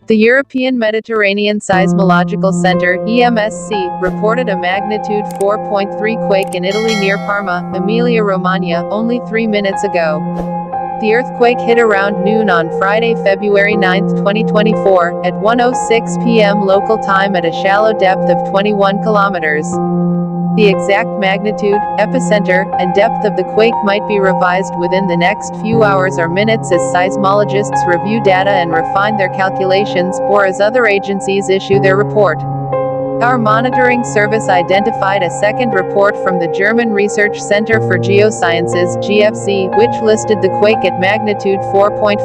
The European Mediterranean Seismological Center, EMSC, reported a magnitude 4.3 quake in Italy near Parma, Emilia-Romagna, only 3 minutes ago. The earthquake hit around noon on Friday, February 9, 2024, at 1:06 p.m. local time at a shallow depth of 21 kilometers. The exact magnitude, epicenter, and depth of the quake might be revised within the next few hours or minutes as seismologists review data and refine their calculations, or as other agencies issue their report. Our monitoring service identified a second report from the German Research Center for Geosciences (GFC), which listed the quake at magnitude 4.5.